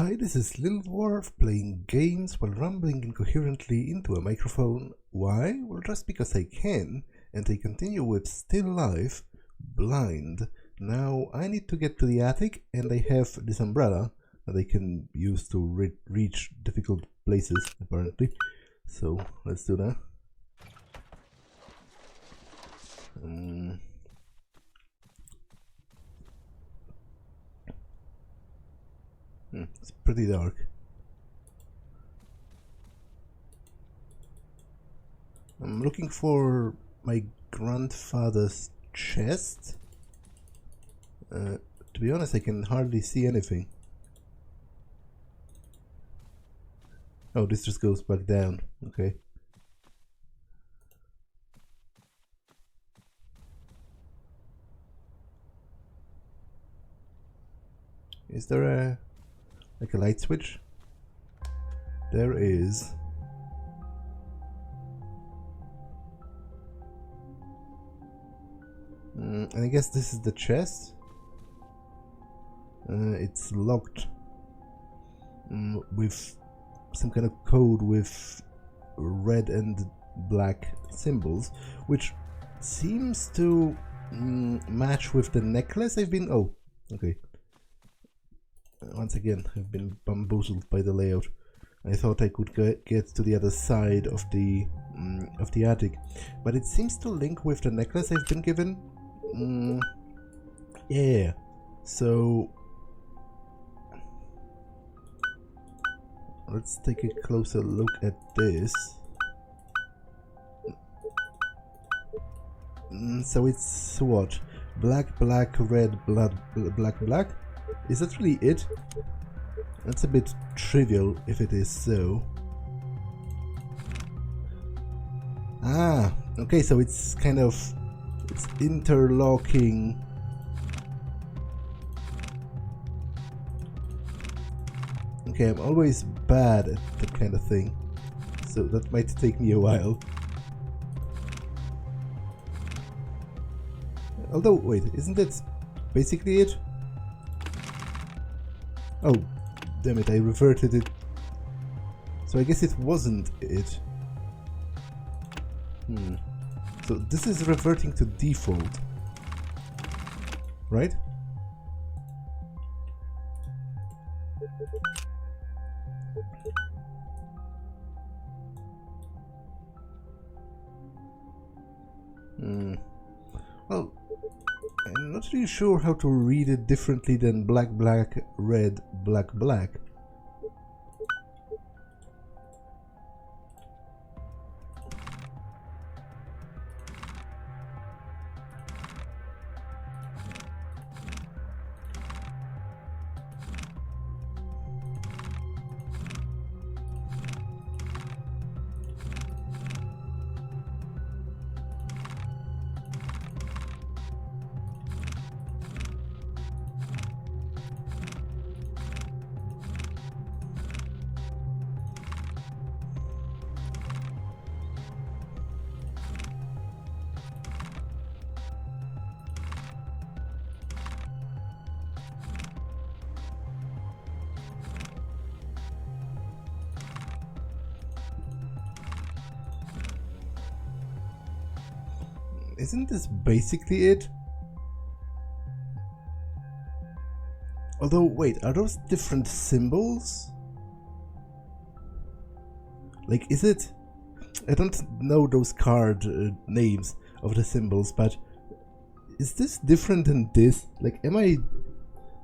Hi, this is Little Dwarf playing games while rambling incoherently into a microphone. Why? Well, just because I can, and I continue with Still Life, Blind. Now, I need to get to the attic, and I have this umbrella that I can use to reach difficult places, apparently. So, let's do that. It's pretty dark. I'm looking for my grandfather's chest. To be honest, I can hardly see anything. Oh, this just goes back down. Okay. Is there a like a light switch? There is. And I guess this is the chest. It's locked with some kind of code with red and black symbols, which seems to match with the necklace I've been... Oh, okay. Once again, I've been bamboozled by the layout. I thought I could get to the other side of the attic, but it seems to link with the necklace I've been given. Yeah, so let's take a closer look at this. So it's what? Black, black, red, blood, black, black? Is that really it? That's a bit trivial if it is so. Ah, okay, so it's kind of... it's interlocking. Okay, I'm always bad at that kind of thing, so that might take me a while. Although, wait, isn't that basically it? Oh, damn it, I reverted it. So I guess it wasn't it. So this is reverting to default, right? Well, I'm not really sure how to read it differently than black, black, red, black, black. Isn't this basically it? Although, wait, are those different symbols? Like, is it... I don't know those card names of the symbols, but is this different than this? Like, am I...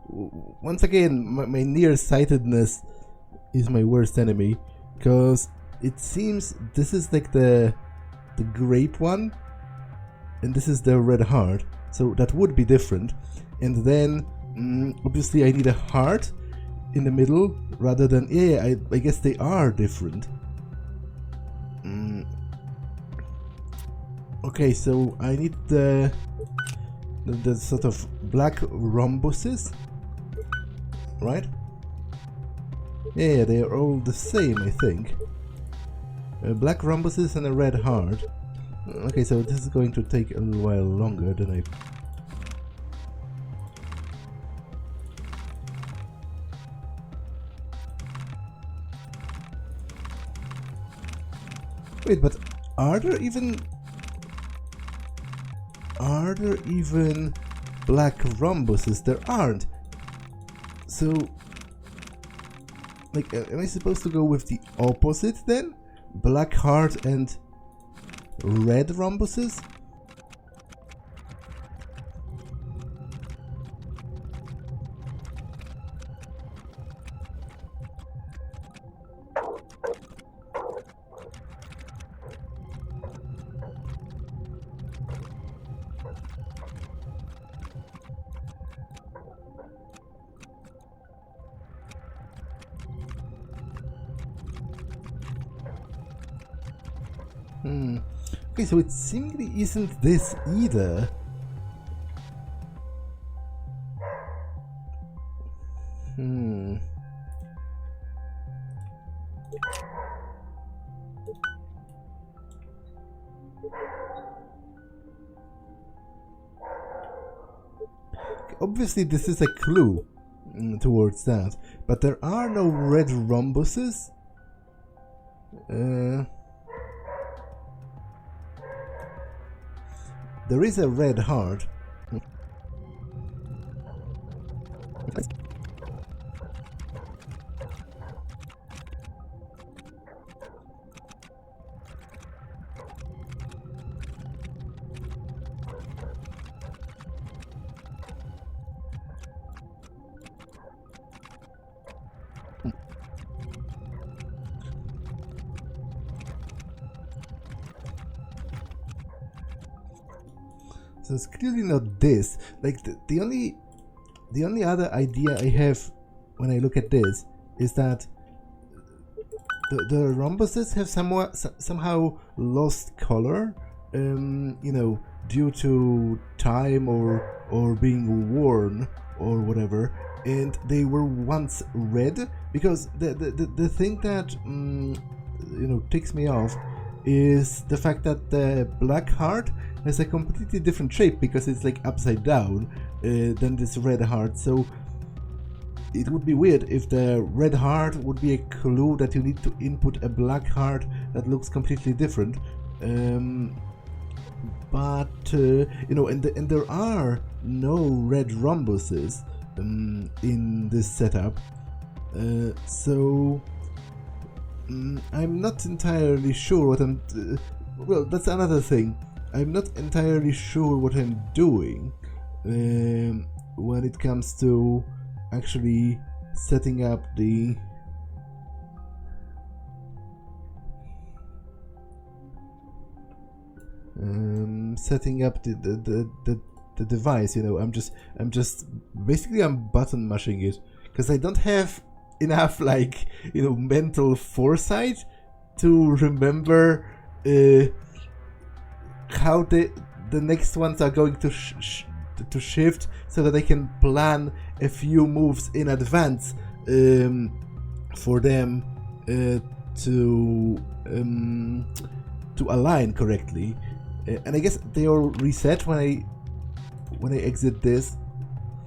Once again, my nearsightedness is my worst enemy, because it seems this is like the grape one, and this is the red heart, so that would be different. And then obviously I need a heart in the middle rather than... yeah, I guess they are different. Okay, so I need the sort of black rhombuses, right? Yeah, they are all the same, I think. Black rhombuses and a red heart. Okay, so this is going to take a little while longer than I... Wait, but are there even black rhombuses? There aren't. So, like, am I supposed to go with the opposite then? Black heart and red rhombuses? Okay, so it seemingly isn't this either. Obviously this is a clue towards that, but there are no red rhombuses. There is a red heart. So it's clearly not this. Like the only other idea I have when I look at this is that the rhombuses have somehow lost color, you know, due to time or being worn or whatever, and they were once red. Because the thing that you know, ticks me off is the fact that the black heart has a completely different shape because it's like upside down than this red heart. So it would be weird if the red heart would be a clue that you need to input a black heart that looks completely different. But you know, and there are no red rhombuses in this setup, so I'm not entirely sure what I'm. Well, that's another thing. I'm not entirely sure what I'm doing when it comes to actually setting up the the device. You know, I'm just basically button mashing it because I don't have enough, like, you know, mental foresight to remember how the next ones are going to shift, so that I can plan a few moves in advance for them to align correctly. And I guess they all reset when I exit this.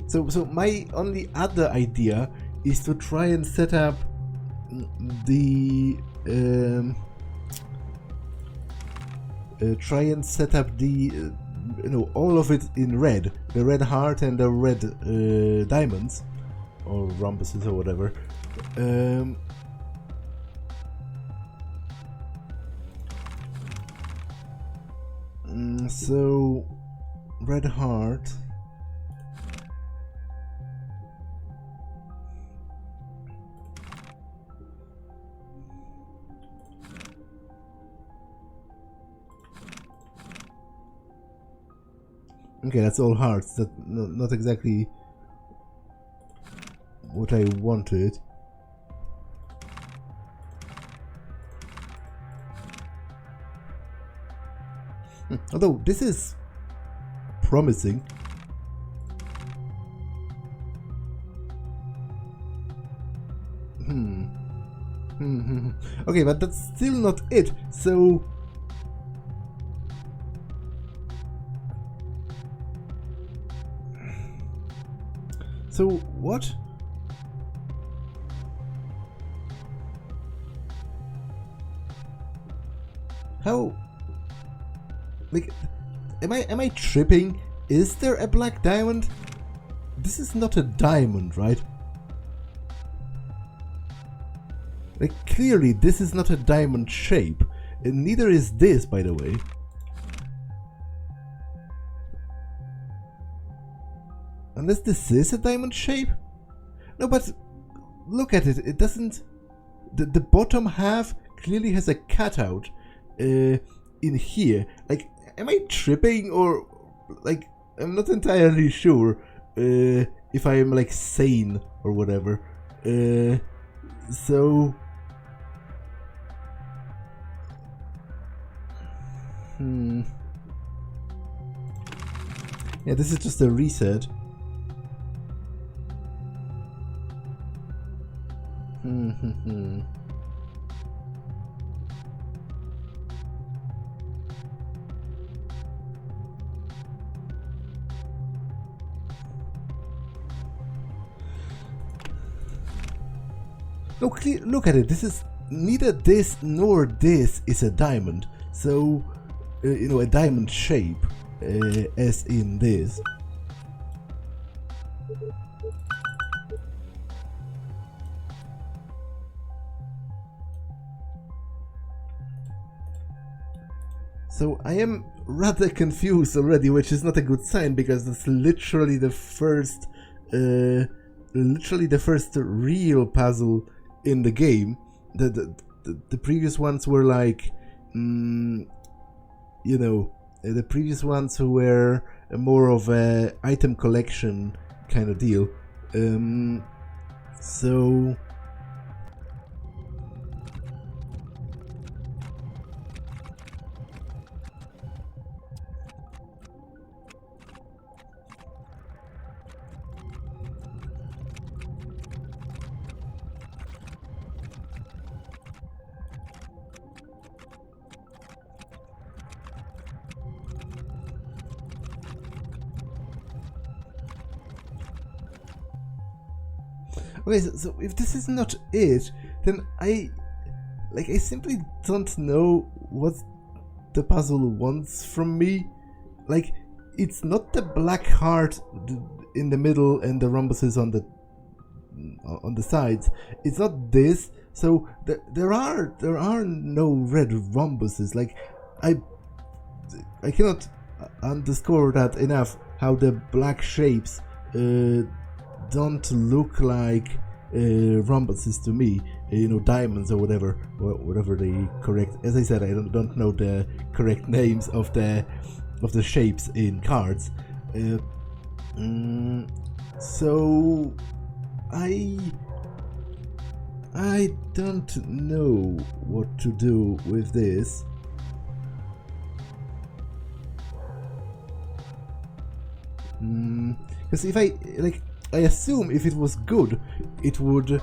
So my only other idea is to try and set up the you know, all of it in red, the red heart and the red diamonds or rhombuses or whatever. So red heart. Okay, that's all hearts. That's not exactly what I wanted. Although this is promising. Okay, but that's still not it. So what? How? Like, am I tripping? Is there a black diamond? This is not a diamond, right? Like, clearly this is not a diamond shape. And neither is this, by the way. Unless this is a diamond shape? No, but look at it. It doesn't... The bottom half clearly has a cutout in here. Like, am I tripping or... Like, I'm not entirely sure if I am, like, sane or whatever. So... Yeah, this is just a reset. No, look at it. This is neither this nor this is a diamond. So, you know, a diamond shape, as in this. So I am rather confused already, which is not a good sign because that's literally the first, real puzzle in the game. The previous ones were like, you know, the previous ones were more of a item collection kind of deal. So. Okay, so if this is not it, then I simply don't know what the puzzle wants from me. Like, it's not the black heart in the middle and the rhombuses on the sides. It's not this. So there are no red rhombuses. Like, I cannot underscore that enough. How the black shapes don't look like rhombuses to me, you know, diamonds or whatever they correct. As I said, I don't know the correct names of the shapes in cards. So I don't know what to do with this. Because if I assume if it was good, it would, you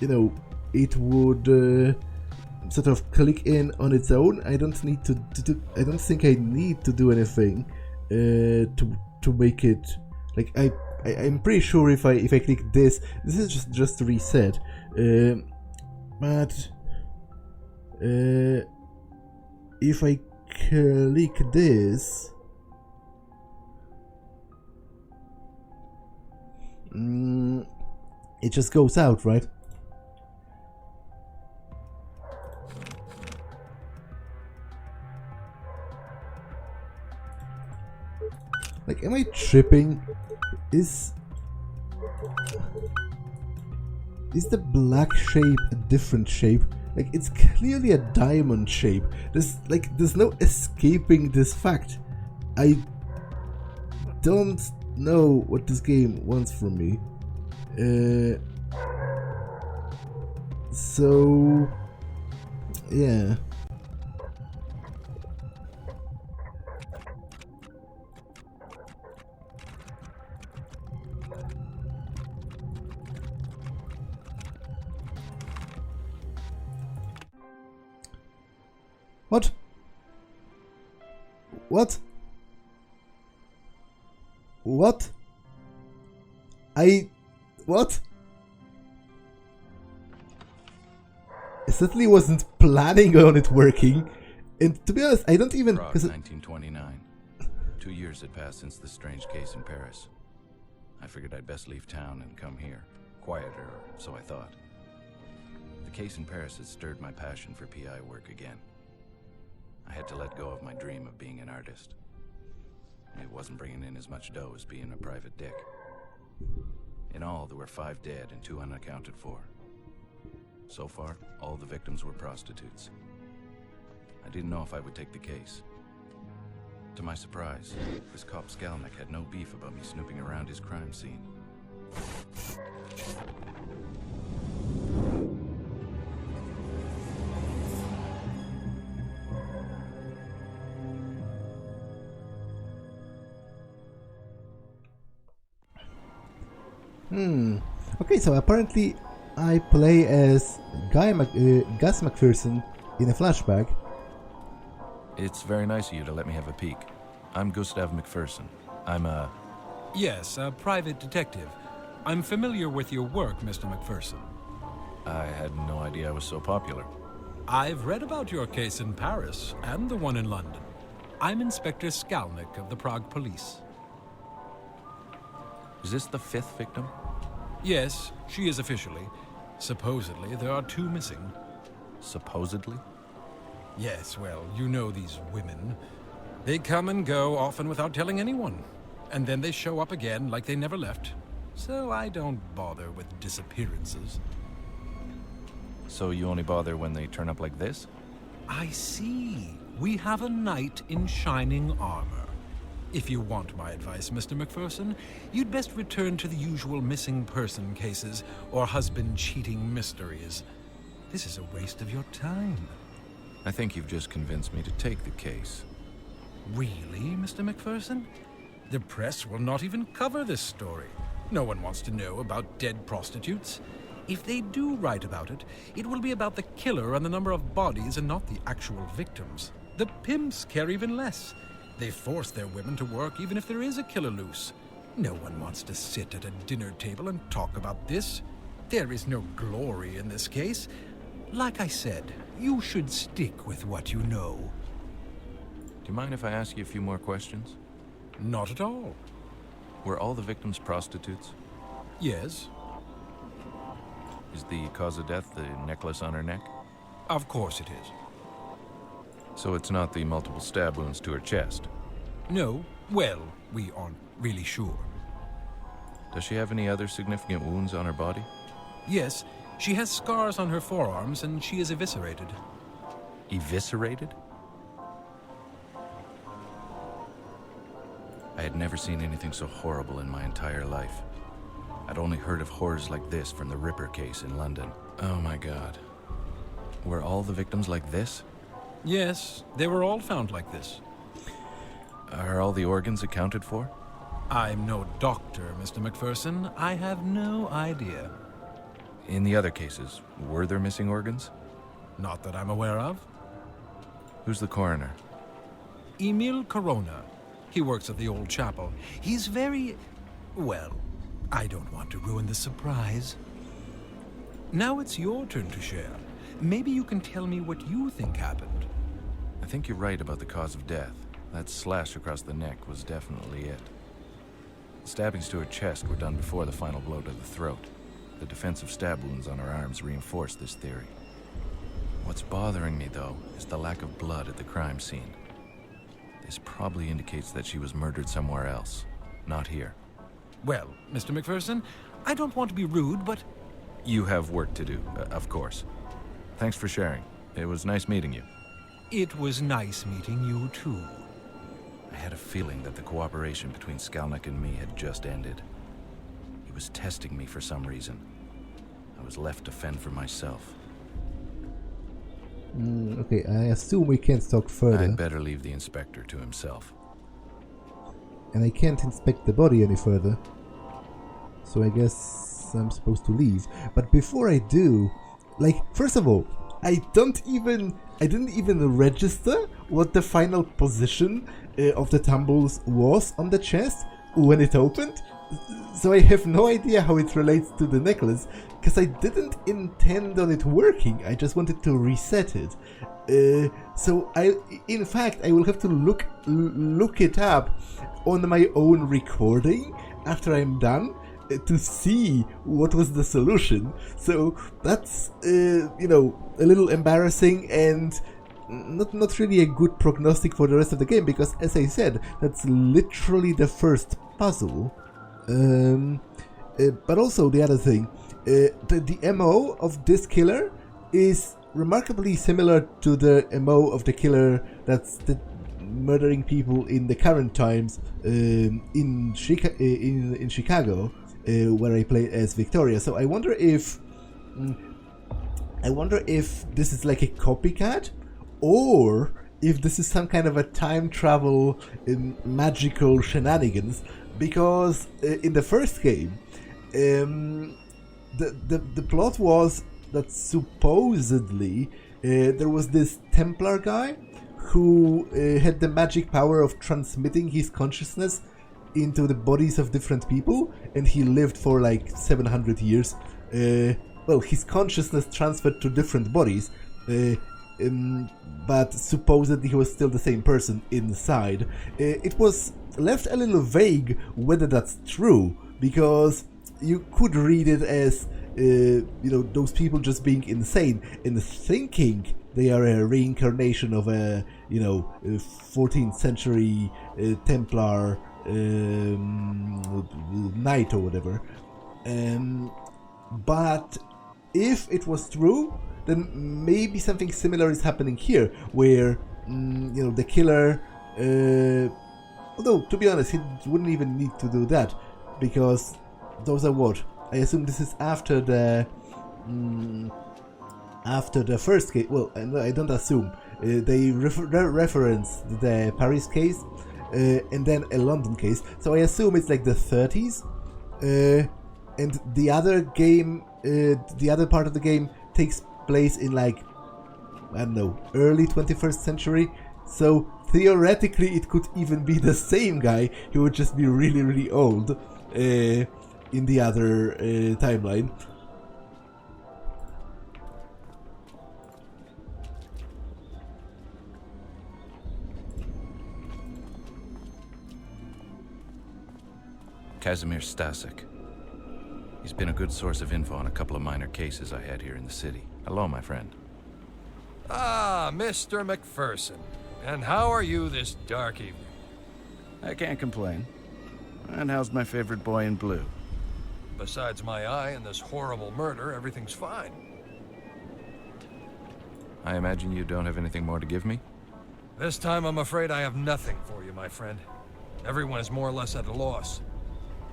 know, it would sort of click in on its own. I don't need to do. I don't think I need to do anything to make it. Like, I'm pretty sure if I click this is just a reset. But if I click this. It just goes out, right? Like, am I tripping? Is the black shape a different shape? Like, it's clearly a diamond shape. There's no escaping this fact. I don't know what this game wants from me. So yeah. What? What? What? What? I certainly wasn't planning on it working. And to be honest, I don't even... Prague, 1929. 2 years had passed since the strange case in Paris. I figured I'd best leave town and come here. Quieter, or so I thought. The case in Paris had stirred my passion for PI work again. I had to let go of my dream of being an artist. It wasn't bringing in as much dough as being a private dick. In all, there were 5 dead and 2 unaccounted for. So far, all the victims were prostitutes. I didn't know if I would take the case. To my surprise, this cop Skalnik had no beef about me snooping around his crime scene. Okay, so apparently I play as Gus McPherson in a flashback. It's very nice of you to let me have a peek. I'm Gustav McPherson. I'm a... Yes, a private detective. I'm familiar with your work, Mr. McPherson. I had no idea I was so popular. I've read about your case in Paris and the one in London. I'm Inspector Skalnik of the Prague Police. Is this the 5th victim? Yes, she is officially. Supposedly, there are 2 missing. Supposedly? Yes, well, you know these women. They come and go, often without telling anyone. And then they show up again like they never left. So I don't bother with disappearances. So you only bother when they turn up like this? I see. We have a knight in shining armor. If you want my advice, Mr. McPherson, you'd best return to the usual missing person cases or husband cheating mysteries. This is a waste of your time. I think you've just convinced me to take the case. Really, Mr. McPherson? The press will not even cover this story. No one wants to know about dead prostitutes. If they do write about it, it will be about the killer and the number of bodies and not the actual victims. The pimps care even less. They force their women to work even if there is a killer loose. No one wants to sit at a dinner table and talk about this. There is no glory in this case. Like I said, you should stick with what you know. Do you mind if I ask you a few more questions? Not at all. Were all the victims prostitutes? Yes. Is the cause of death the necklace on her neck? Of course it is. So it's not the multiple stab wounds to her chest? No. Well, we aren't really sure. Does she have any other significant wounds on her body? Yes, she has scars on her forearms and she is eviscerated. Eviscerated? I had never seen anything so horrible in my entire life. I'd only heard of horrors like this from the Ripper case in London. Oh my God. Were all the victims like this? Yes, they were all found like this. Are all the organs accounted for? I'm no doctor, Mr. McPherson. I have no idea. In the other cases, were there missing organs? Not that I'm aware of. Who's the coroner? Emil Corona. He works at the old chapel. He's very... well, I don't want to ruin the surprise. Now it's your turn to share. Maybe you can tell me what you think happened. I think you're right about the cause of death. That slash across the neck was definitely it. The stabbings to her chest were done before the final blow to the throat. The defensive stab wounds on her arms reinforced this theory. What's bothering me, though, is the lack of blood at the crime scene. This probably indicates that she was murdered somewhere else, not here. Well, Mr. McPherson, I don't want to be rude, but... You have work to do, of course. Thanks for sharing. It was nice meeting you. It was nice meeting you, too. I had a feeling that the cooperation between Skalnik and me had just ended. He was testing me for some reason. I was left to fend for myself. Okay, I assume we can't talk further. I'd better leave the inspector to himself. And I can't inspect the body any further. So I guess I'm supposed to leave. But before I do, like, first of all, I didn't even register what the final position of the tumbles was on the chest when it opened. So I have no idea how it relates to the necklace, because I didn't intend on it working. I just wanted to reset it. So in fact, I will have to look it up on my own recording after I'm done to see what was the solution. So that's a little embarrassing and not really a good prognostic for the rest of the game, because as I said, that's literally the first puzzle. But also the other thing, the MO of this killer is remarkably similar to the MO of the killer that's murdering people in the current times in Chicago, where I play as Victoria. So I wonder if this is like a copycat, or if this is some kind of a time travel magical shenanigans. Because in the first game, the plot was that supposedly there was this Templar guy who had the magic power of transmitting his consciousness into the bodies of different people, and he lived for like 700 years. Well, his consciousness transferred to different bodies, but supposedly he was still the same person inside. It was left a little vague whether that's true, because you could read it as those people just being insane and thinking they are a reincarnation of a 14th century Templar knight or whatever. But if it was true, then maybe something similar is happening here, where the killer, although to be honest, he wouldn't even need to do that, because those are what? I assume this is after the first case. Well, I don't assume. They reference the Paris case and then a London case. So I assume it's like the 30s. And the other game, the other part of the game takes place in like, I don't know, early 21st century. So theoretically it could even be the same guy. He would just be really, really old in the other timeline. Kazimir Stasek. He's been a good source of info on a couple of minor cases I had here in the city. Hello, my friend. Ah, Mr. McPherson. And how are you this dark evening? I can't complain. And how's my favorite boy in blue? Besides my eye and this horrible murder, everything's fine. I imagine you don't have anything more to give me? This time I'm afraid I have nothing for you, my friend. Everyone is more or less at a loss.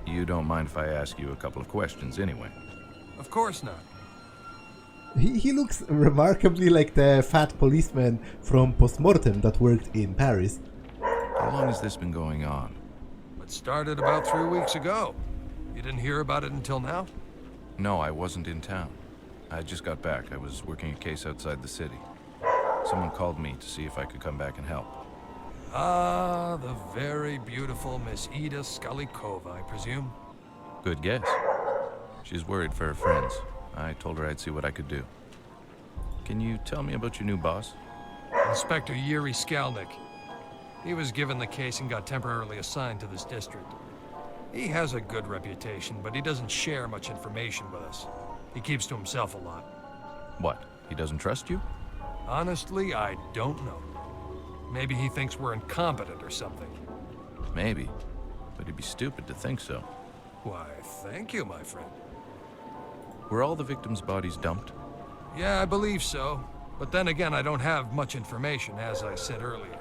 You don't mind if I ask you a couple of questions anyway? Of course not. He looks remarkably like the fat policeman from Post Mortem that worked in Paris. How long has this been going on? It started about 3 weeks ago. You didn't hear about it until now? No, I wasn't in town. I just got back. I was working a case outside the city. Someone called me to see if I could come back and help. Ah, the very beautiful Miss Ida Skalikova, I presume? Good guess. She's worried for her friends. I told her I'd see what I could do. Can you tell me about your new boss? Inspector Yuri Skalnik. He was given the case and got temporarily assigned to this district. He has a good reputation, but he doesn't share much information with us. He keeps to himself a lot. What? He doesn't trust you? Honestly, I don't know. Maybe he thinks we're incompetent or something. Maybe. But he'd be stupid to think so. Why, thank you, my friend. Were all the victims' bodies dumped? Yeah, I believe so. But then again, I don't have much information, as I said earlier.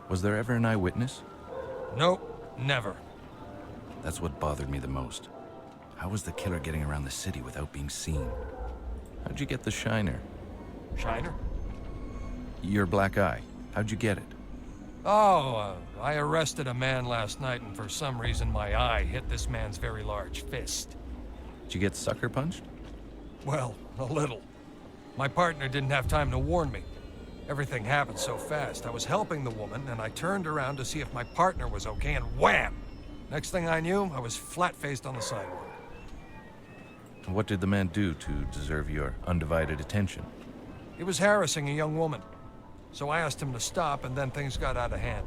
Was there ever an eyewitness? Nope, never. That's what bothered me the most. How was the killer getting around the city without being seen? How'd you get the shiner? Shiner? Your black eye. How'd you get it? Oh, I arrested a man last night, and for some reason my eye hit this man's very large fist. Did you get sucker punched? Well, a little. My partner didn't have time to warn me. Everything happened so fast. I was helping the woman, and I turned around to see if my partner was okay, and wham! Next thing I knew, I was flat-faced on the sidewalk. What did the man do to deserve your undivided attention? He was harassing a young woman. So I asked him to stop, and then things got out of hand.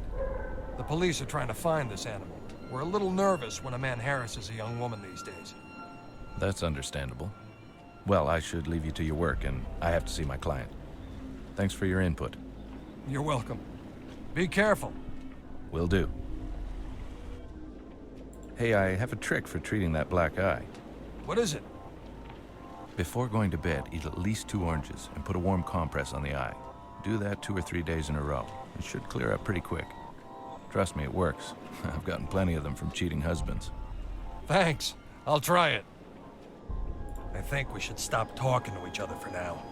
The police are trying to find this animal. We're a little nervous when a man harasses a young woman these days. That's understandable. Well, I should leave you to your work, and I have to see my client. Thanks for your input. You're welcome. Be careful. Will do. Hey, I have a trick for treating that black eye. What is it? Before going to bed, eat at least 2 oranges and put a warm compress on the eye. Do that 2 or 3 days in a row. It should clear up pretty quick. Trust me, it works. I've gotten plenty of them from cheating husbands. Thanks. I'll try it. I think we should stop talking to each other for now.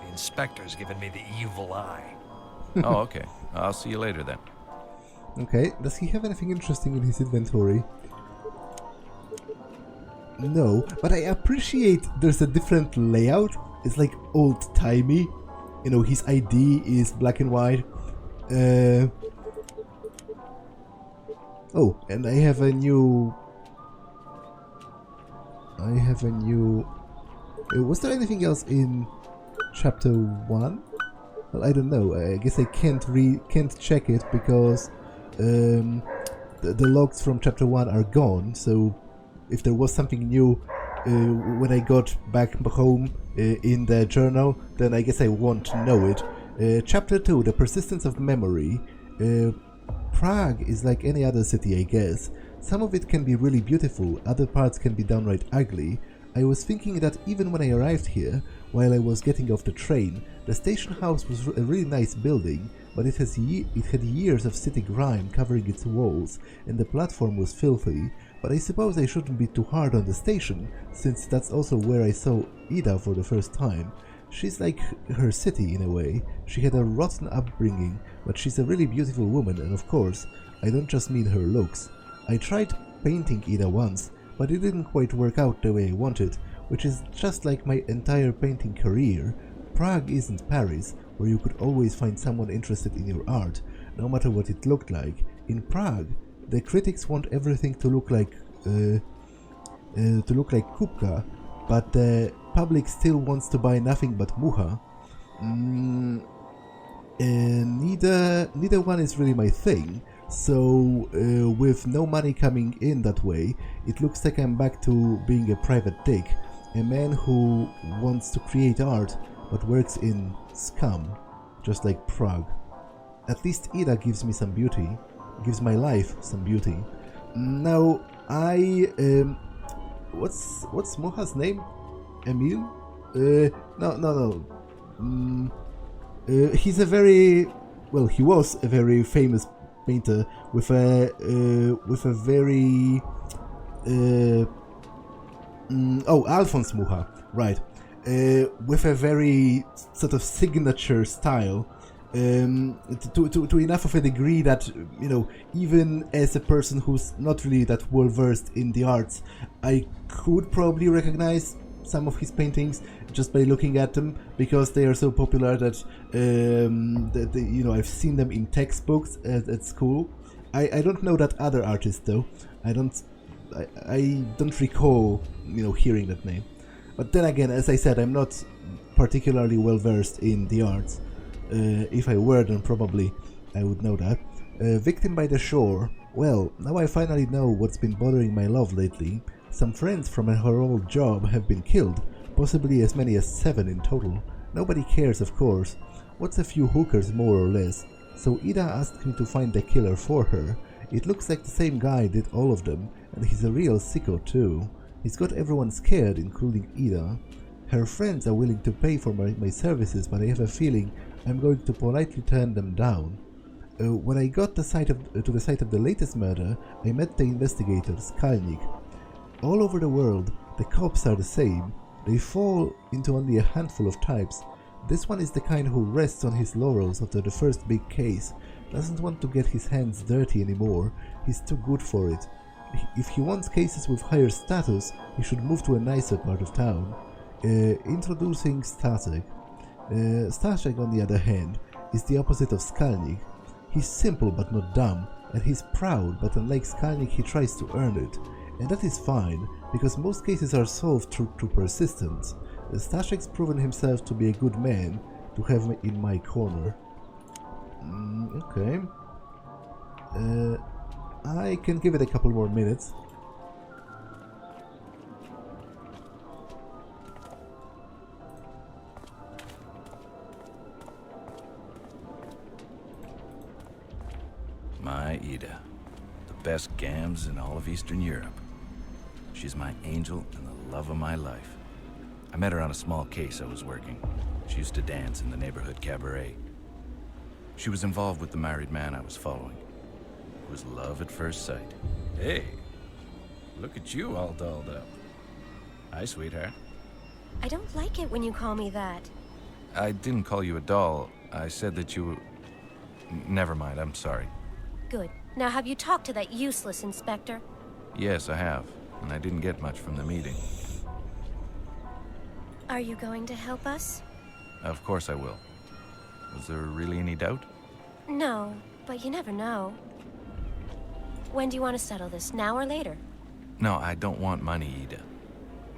The inspector's giving me the evil eye. Oh, okay. I'll see you later then. Okay, does he have anything interesting in his inventory? No, but I appreciate there's a different layout. It's like old-timey. You know, his ID is black and white. Oh, and I have a new... was there anything else in chapter 1? Well, I don't know. I guess I can't check it because the logs from chapter 1 are gone. So if there was something new when I got back home in the journal, then I guess I won't know it. Chapter 2, The Persistence of Memory. Prague is like any other city, I guess. Some of it can be really beautiful, other parts can be downright ugly. I was thinking that even when I arrived here, while I was getting off the train, the station house was a really nice building, but it had years of city grime covering its walls, and the platform was filthy. But I suppose I shouldn't be too hard on the station, since that's also where I saw Ida for the first time. She's like her city in a way. She had a rotten upbringing, but she's a really beautiful woman, and of course, I don't just mean her looks. I tried painting Ida once, but it didn't quite work out the way I wanted, which is just like my entire painting career. Prague isn't Paris, where you could always find someone interested in your art, no matter what it looked like. In Prague, the critics want everything to look like Kupka, but the public still wants to buy nothing but Mucha. Neither one is really my thing. So with no money coming in that way, it looks like I'm back to being a private dick, a man who wants to create art but works in scum, just like Prague. At least Ida gives me some beauty, gives my life some beauty. Now what's Moha's name? Emil? No. He's a very, well, he was a very famous painter with a very Alphonse Mucha, right, with a very sort of signature style, to enough of a degree that, you know, even as a person who's not really that well versed in the arts, I could probably recognize some of his paintings just by looking at them, because they are so popular that, you know, I've seen them in textbooks at school. I don't know that other artist though. I don't recall, you know, hearing that name. But then again, as I said, I'm not particularly well versed in the arts. If I were, then probably I would know that. Victim by the Shore. Well, now I finally know what's been bothering my love lately. Some friends from her old job have been killed, possibly as many as 7 in total. Nobody cares, of course. What's a few hookers more or less? So Ida asked me to find the killer for her. It looks like the same guy did all of them, and he's a real sicko too. He's got everyone scared, including Ida. Her friends are willing to pay for my services, but I have a feeling I'm going to politely turn them down. When I got to the site of the latest murder, I met the investigator, Skalnik. All over the world, the cops are the same. They fall into only a handful of types. This one is the kind who rests on his laurels after the first big case, doesn't want to get his hands dirty anymore, he's too good for it. If he wants cases with higher status, he should move to a nicer part of town. Introducing Stasek. Stasek, on the other hand, is the opposite of Skalnik. He's simple but not dumb, and he's proud, but unlike Skalnik he tries to earn it. And that is fine, because most cases are solved through persistence. Stasek's proven himself to be a good man, to have me in my corner. Okay. I can give it a couple more minutes. My Ida. The best gams in all of Eastern Europe. She's my angel and the love of my life. I met her on a small case I was working. She used to dance in the neighborhood cabaret. She was involved with the married man I was following. It was love at first sight. Hey, look at you all dolled up. Hi, sweetheart. I don't like it when you call me that. I didn't call you a doll. I said that you... Never mind, I'm sorry. Good. Now have you talked to that useless inspector? Yes, I have, and I didn't get much from the meeting. Are you going to help us? Of course I will. Was there really any doubt? No, but you never know. When do you want to settle this, now or later? No, I don't want money, Ida.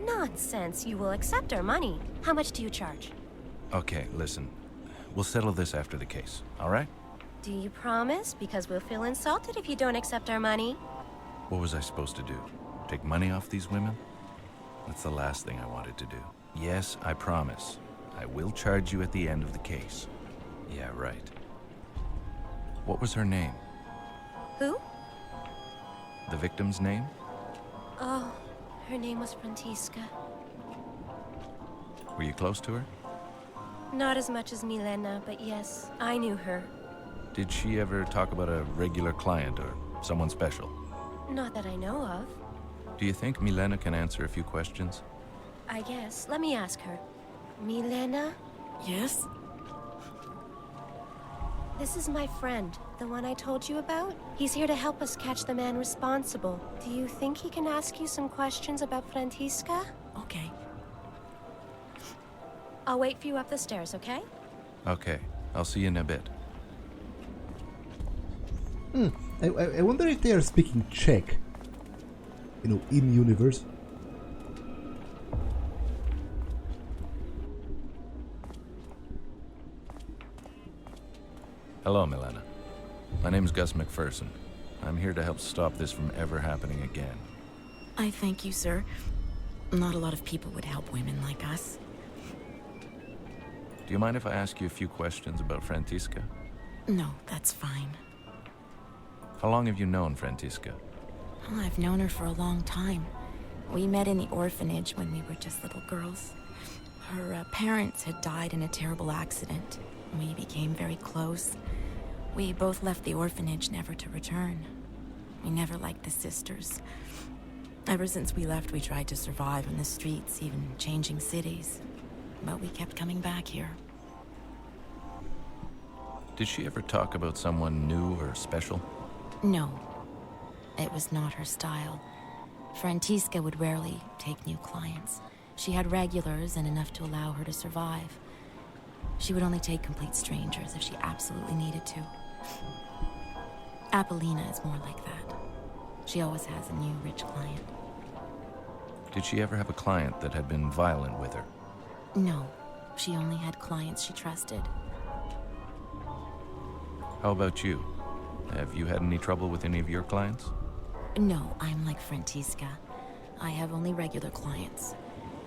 Nonsense, you will accept our money. How much do you charge? Okay, listen. We'll settle this after the case, all right? Do you promise? Because we'll feel insulted if you don't accept our money. What was I supposed to do? Take money off these women? That's the last thing I wanted to do. Yes, I promise. I will charge you at the end of the case. Yeah, right. What was her name? Who? The victim's name? Oh, her name was Frantiska. Were you close to her? Not as much as Milena, but yes, I knew her. Did she ever talk about a regular client or someone special? Not that I know of. Do you think Milena can answer a few questions? I guess. Let me ask her. Milena? Yes? This is my friend, the one I told you about. He's here to help us catch the man responsible. Do you think he can ask you some questions about Frantiska? Okay. I'll wait for you up the stairs, okay? Okay, I'll see you in a bit. I wonder if they are speaking Czech. You know, in universe. Hello, Milena. My name's Gus McPherson. I'm here to help stop this from ever happening again. I thank you, sir. Not a lot of people would help women like us. Do you mind if I ask you a few questions about Frantiska? No, that's fine. How long have you known Frantiska? Well, I've known her for a long time. We met in the orphanage when we were just little girls. Her parents had died in a terrible accident. We became very close. We both left the orphanage never to return. We never liked the sisters. Ever since we left, we tried to survive on the streets, even changing cities. But we kept coming back here. Did she ever talk about someone new or special? No. It was not her style. Frantiska would rarely take new clients. She had regulars and enough to allow her to survive. She would only take complete strangers if she absolutely needed to. Apollina is more like that. She always has a new rich client. Did she ever have a client that had been violent with her? No. She only had clients she trusted. How about you? Have you had any trouble with any of your clients? No, I'm like Frantiska. I have only regular clients.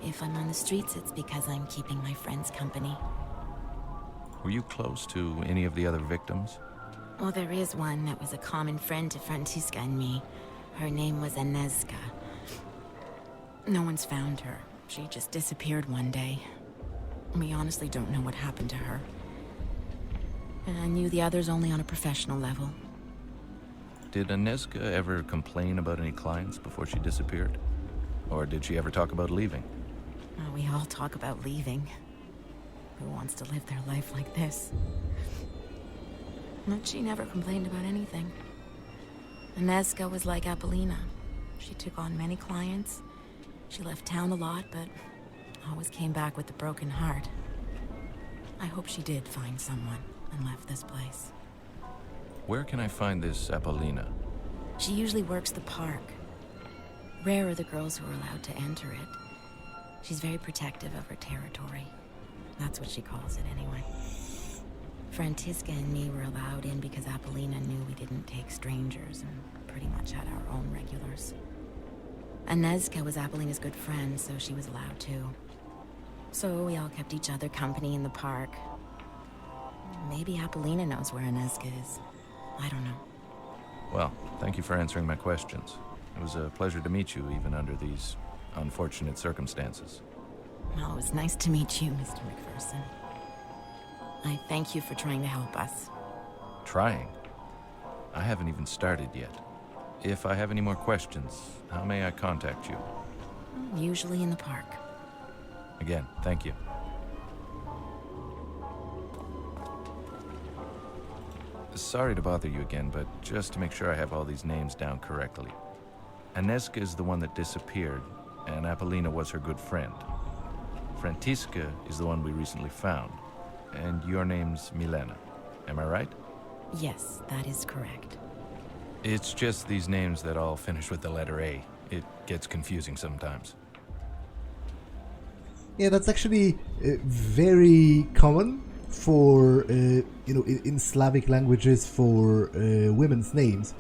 If I'm on the streets, it's because I'm keeping my friends company. Were you close to any of the other victims? Well, there is one that was a common friend to Frantiska and me. Her name was Agnieszka. No one's found her. She just disappeared one day. We honestly don't know what happened to her. And I knew the others only on a professional level. Did Agnieszka ever complain about any clients before she disappeared? Or did she ever talk about leaving? Well, we all talk about leaving. Who wants to live their life like this? But she never complained about anything. Agnieszka was like Apollina. She took on many clients. She left town a lot, but always came back with a broken heart. I hope she did find someone and left this place. Where can I find this Apollina? She usually works the park. Rare are the girls who are allowed to enter it. She's very protective of her territory. That's what she calls it, anyway. Frantiska and me were allowed in because Apollina knew we didn't take strangers and pretty much had our own regulars. Anezka was Apollina's good friend, so she was allowed too. So we all kept each other company in the park. Maybe Apollina knows where Anezka is. I don't know. Well, thank you for answering my questions. It was a pleasure to meet you, even under these unfortunate circumstances. Well, it was nice to meet you, Mr. McPherson. I thank you for trying to help us. Trying? I haven't even started yet. If I have any more questions, how may I contact you? Usually in the park. Again, thank you. Sorry to bother you again, but just to make sure I have all these names down correctly. Anezka is the one that disappeared, and Apollina was her good friend. Frantiska is the one we recently found, and your name's Milena. Am I right? Yes, that is correct. It's just these names that all finish with the letter A. It gets confusing sometimes. Yeah, that's actually very common for, in Slavic languages for women's names.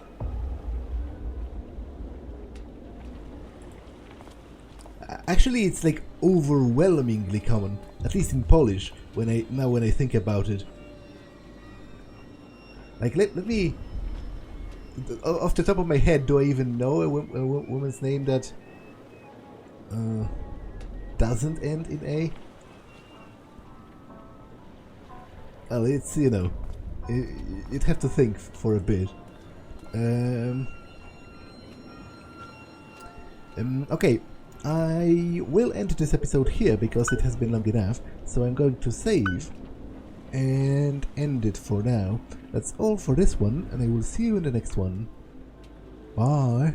Actually, it's like overwhelmingly common, at least in Polish, when I think about it. Like, let me... Off the top of my head, do I even know a woman's name that doesn't end in A? Well, it's, you'd have to think for a bit. Okay, I will end this episode here because it has been long enough, so I'm going to save and end it for now. That's all for this one, and I will see you in the next one. Bye!